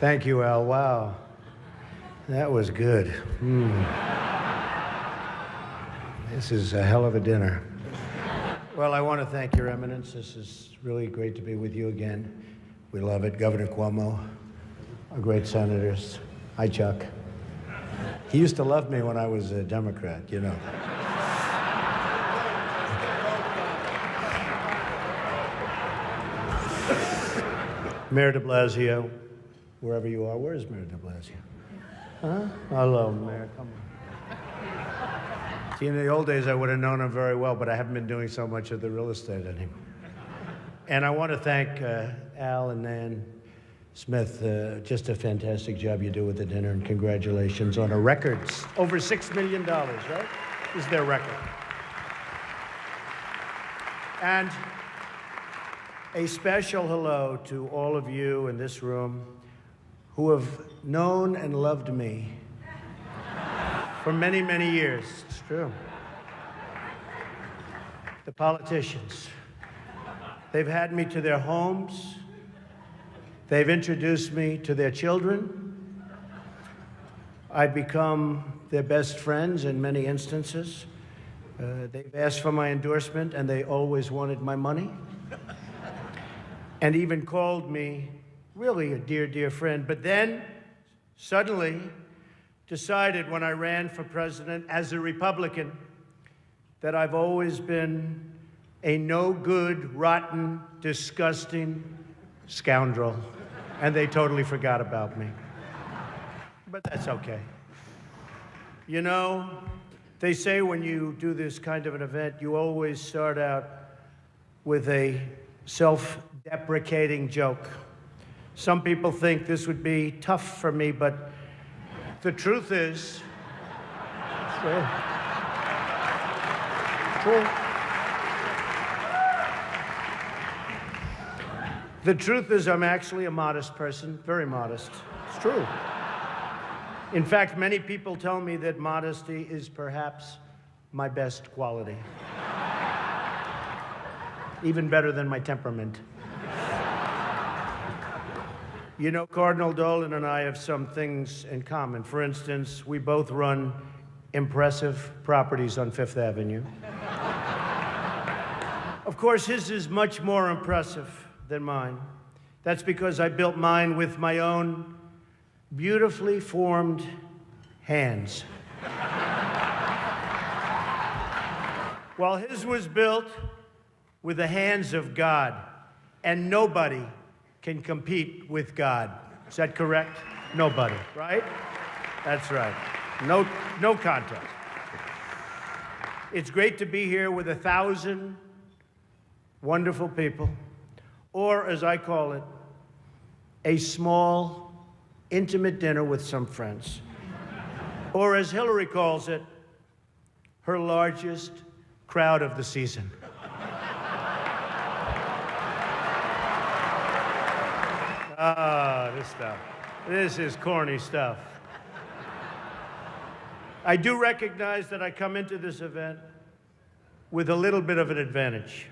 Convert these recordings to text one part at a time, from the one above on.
Thank you, Al. Wow. That was good. This is a hell of a dinner. Well, I want to thank Your Eminence. This is really great to be with you again. We love it. Governor Cuomo, our great senators. Hi, Chuck. He used to love me when I was a Democrat, you know. Mayor de Blasio, wherever you are. Where is Mayor de Blasio? Huh? Hello, Mayor. Come on. See, in the old days, I would have known him very well, but I haven't been doing so much of the real estate anymore. And I want to thank Al and Nan Smith. Just a fantastic job you do with the dinner, and congratulations on a record. Over $6 million, right? This is their record. And a special hello to all of you in this room who have known and loved me for many, many years. It's true. The politicians. They've had me to their homes. They've introduced me to their children. I've become their best friends in many instances. They've asked for my endorsement, and they always wanted my money. And even called me really a dear, dear friend. But then, suddenly, decided when I ran for president as a Republican that I've always been a no-good, rotten, disgusting scoundrel. And they totally forgot about me. But that's okay. You know, they say when you do this kind of an event, you always start out with a self-deprecating joke. Some people think this would be tough for me, but the truth is, true. The truth is I'm actually a modest person, very modest. It's true. In fact, many people tell me that modesty is perhaps my best quality. Even better than my temperament. You know, Cardinal Dolan and I have some things in common. For instance, we both run impressive properties on Fifth Avenue. Of course, his is much more impressive than mine. That's because I built mine with my own beautifully formed hands. While his was built with the hands of God, and nobody can compete with God. Is that correct? Nobody, right? That's right. No contest. It's great to be here with 1,000 wonderful people, or as I call it, a small, intimate dinner with some friends. Or as Hillary calls it, her largest crowd of the season. This stuff. This is corny stuff. I do recognize that I come into this event with a little bit of an advantage.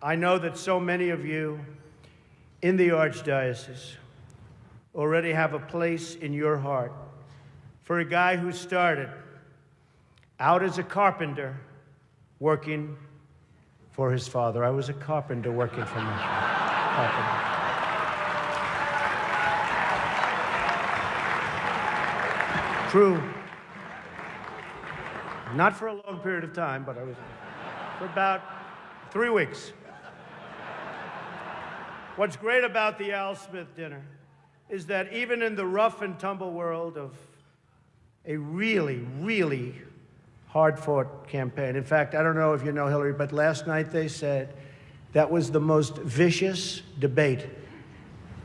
I know that so many of you in the Archdiocese already have a place in your heart for a guy who started out as a carpenter working for his father. I was a carpenter working for my father. True. Not for a long period of time, but I was for about 3 weeks. What's great about the Al Smith dinner is that even in the rough and tumble world of a really, really hard-fought campaign. In fact, I don't know if you know Hillary, but last night they said that was the most vicious debate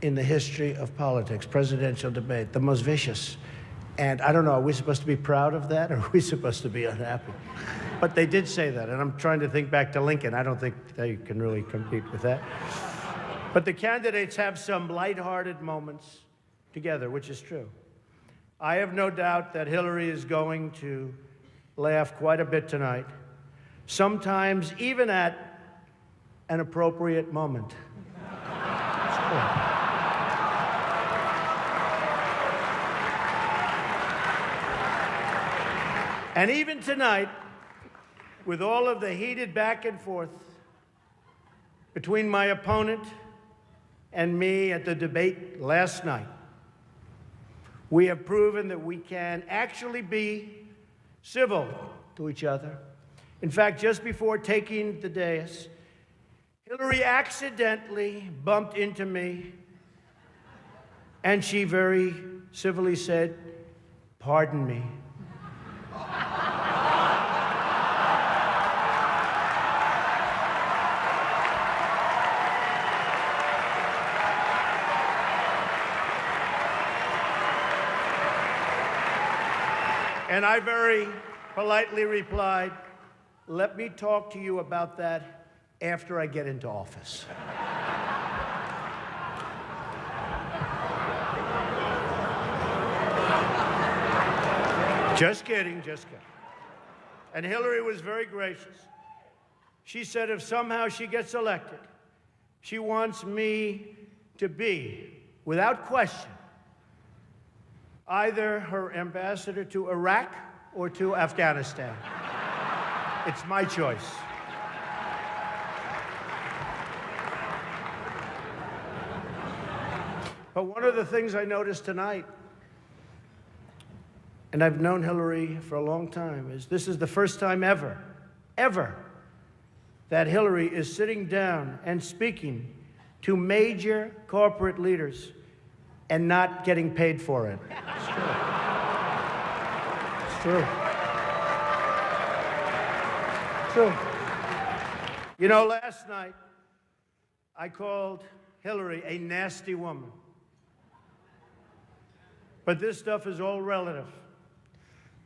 in the history of politics, presidential debate, the most vicious. And I don't know, are we supposed to be proud of that, or are we supposed to be unhappy? But they did say that, and I'm trying to think back to Lincoln. I don't think they can really compete with that. But the candidates have some lighthearted moments together, which is true. I have no doubt that Hillary is going to laugh quite a bit tonight, sometimes even at an appropriate moment. And even tonight, with all of the heated back and forth between my opponent and me at the debate last night, we have proven that we can actually be civil to each other. In fact, just before taking the dais, Hillary accidentally bumped into me, and she very civilly said, "Pardon me." And I very politely replied, "Let me talk to you about that after I get into office." Just kidding, just kidding. And Hillary was very gracious. She said if somehow she gets elected, she wants me to be, without question, either her ambassador to Iraq or to Afghanistan. It's my choice. But one of the things I noticed tonight, and I've known Hillary for a long time, is this is the first time ever, that Hillary is sitting down and speaking to major corporate leaders and not getting paid for it. It's true. It's true. It's true. You know, last night, I called Hillary a nasty woman. But this stuff is all relative.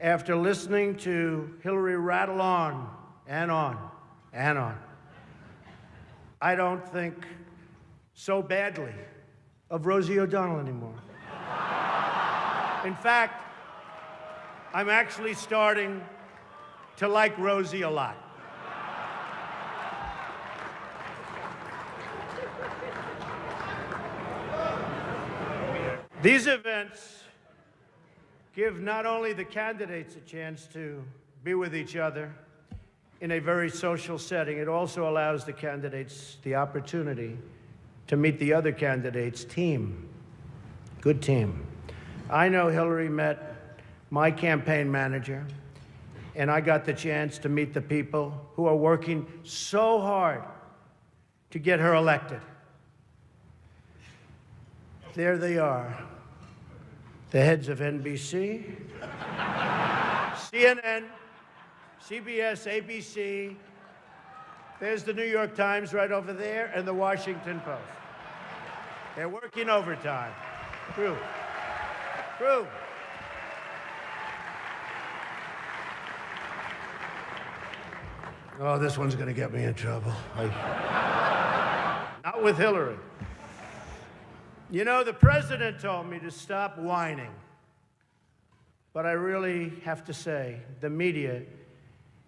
After listening to Hillary rattle on and on and on, I don't think so badly of Rosie O'Donnell anymore. In fact, I'm actually starting to like Rosie a lot. These events give not only the candidates a chance to be with each other in a very social setting, it also allows the candidates the opportunity to meet the other candidates' team. Good team. I know Hillary met my campaign manager, and I got the chance to meet the people who are working so hard to get her elected. There they are. The heads of NBC, CNN, CBS, ABC. There's the New York Times right over there, and the Washington Post. They're working overtime. True. True. Oh, this one's going to get me in trouble. Not with Hillary. You know, the president told me to stop whining. But I really have to say, the media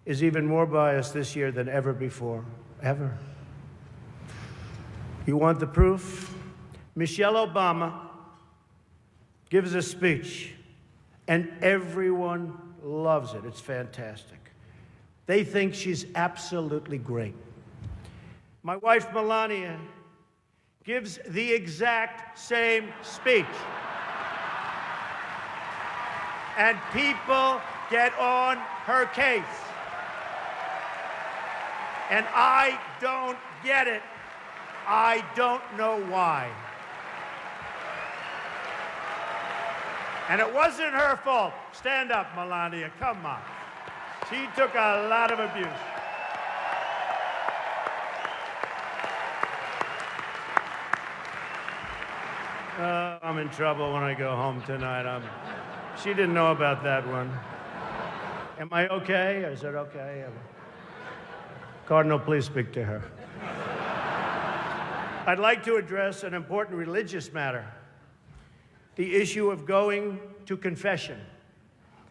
is even more biased this year than ever before. Ever. You want the proof? Michelle Obama gives a speech, and everyone loves it. It's fantastic. They think she's absolutely great. My wife, Melania, gives the exact same speech. And people get on her case. And I don't get it. I don't know why. And it wasn't her fault. Stand up, Melania. Come on. She took a lot of abuse. I'm in trouble when I go home tonight. She didn't know about that one. Am I okay? Is it okay? Cardinal, please speak to her. I'd like to address an important religious matter, the issue of going to confession,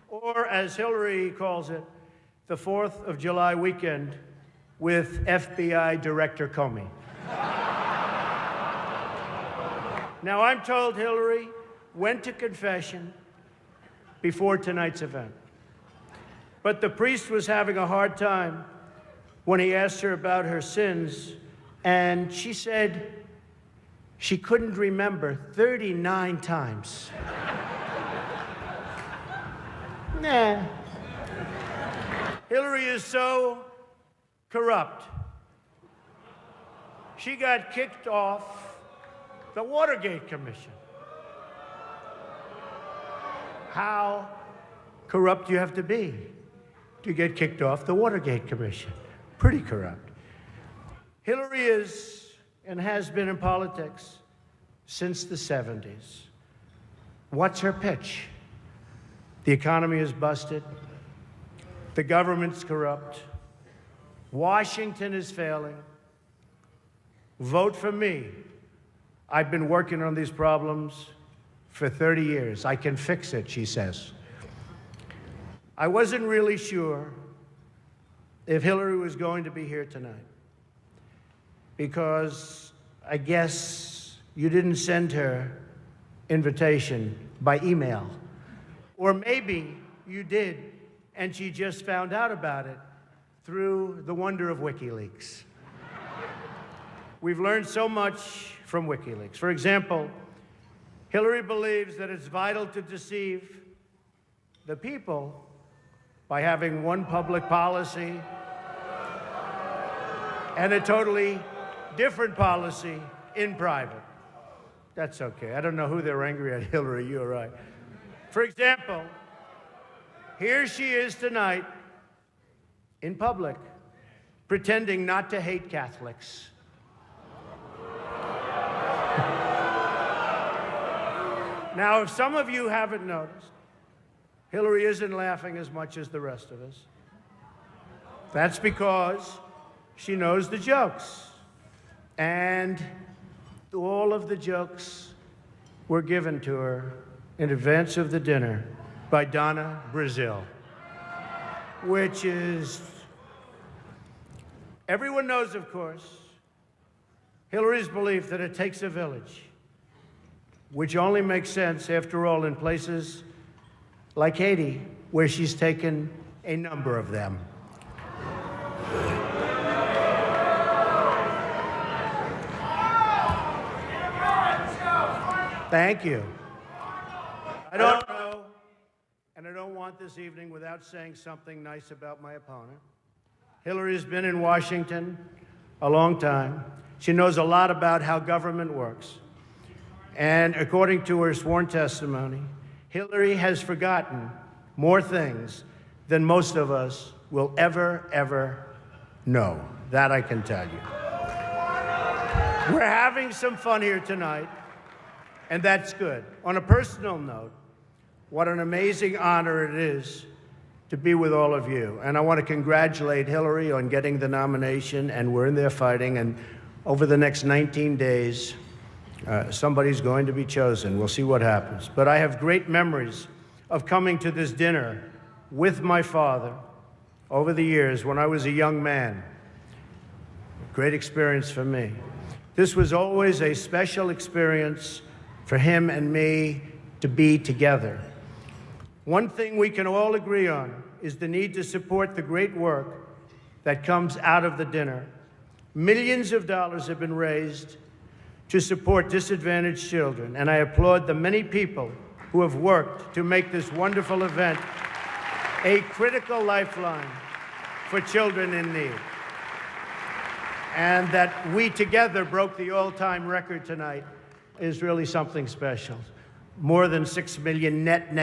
or as Hillary calls it, the 4th of July weekend with FBI Director Comey. Now, I'm told Hillary went to confession before tonight's event. But the priest was having a hard time when he asked her about her sins, and she said she couldn't remember 39 times. Nah. Hillary is so corrupt. She got kicked off the Watergate Commission. How corrupt you have to be to get kicked off the Watergate Commission. Pretty corrupt. Hillary is and has been in politics since the 70s. What's her pitch? The economy is busted. The government's corrupt. Washington is failing. Vote for me. I've been working on these problems for 30 years. I can fix it, she says. I wasn't really sure if Hillary was going to be here tonight because I guess you didn't send her invitation by email. Or maybe you did, and she just found out about it through the wonder of WikiLeaks. We've learned so much from WikiLeaks. For example, Hillary believes that it's vital to deceive the people by having one public policy and a totally different policy in private. That's okay. I don't know who they're angry at, Hillary, you're right. For example, here she is tonight in public, pretending not to hate Catholics. Now, if some of you haven't noticed, Hillary isn't laughing as much as the rest of us. That's because she knows the jokes. And all of the jokes were given to her in advance of the dinner by Donna Brazile, which is, everyone knows, of course, Hillary's belief that it takes a village, which only makes sense, after all, in places like Haiti, where she's taken a number of them. Thank you. I don't know, and I don't want this evening without saying something nice about my opponent. Hillary's been in Washington a long time. She knows a lot about how government works. And according to her sworn testimony, Hillary has forgotten more things than most of us will ever know. That I can tell you. We're having some fun here tonight, and that's good. On a personal note, what an amazing honor it is to be with all of you. And I want to congratulate Hillary on getting the nomination, and we're in there fighting, and over the next 19 days, somebody's going to be chosen. We'll see what happens. But I have great memories of coming to this dinner with my father over the years when I was a young man. Great experience for me. This was always a special experience for him and me to be together. One thing we can all agree on is the need to support the great work that comes out of the dinner. Millions of dollars have been raised to support disadvantaged children, and I applaud the many people who have worked to make this wonderful event a critical lifeline for children in need. And that we together broke the all-time record tonight is really something special. More than 6 million net.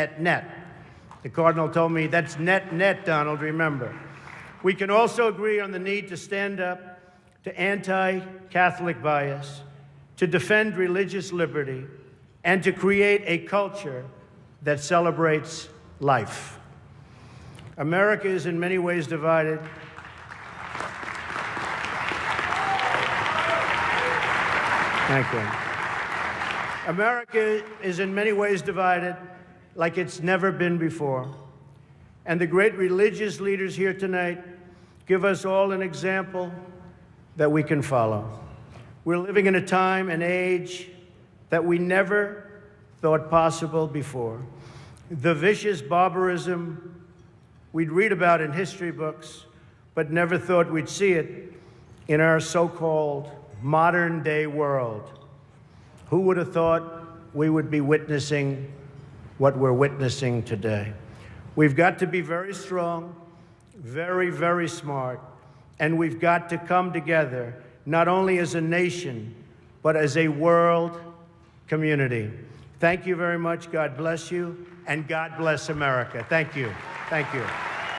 The Cardinal told me that's net, Donald, remember. We can also agree on the need to stand up to anti-Catholic bias, to defend religious liberty, and to create a culture that celebrates life. America is in many ways divided. Thank you. America is in many ways divided like it's never been before. And the great religious leaders here tonight give us all an example that we can follow. We're living in a time and age that we never thought possible before. The vicious barbarism we'd read about in history books, but never thought we'd see it in our so-called modern-day world. Who would have thought we would be witnessing what we're witnessing today? We've got to be very strong, very, very smart, and we've got to come together, not only as a nation, but as a world community. Thank you very much. God bless you, and God bless America. Thank you. Thank you.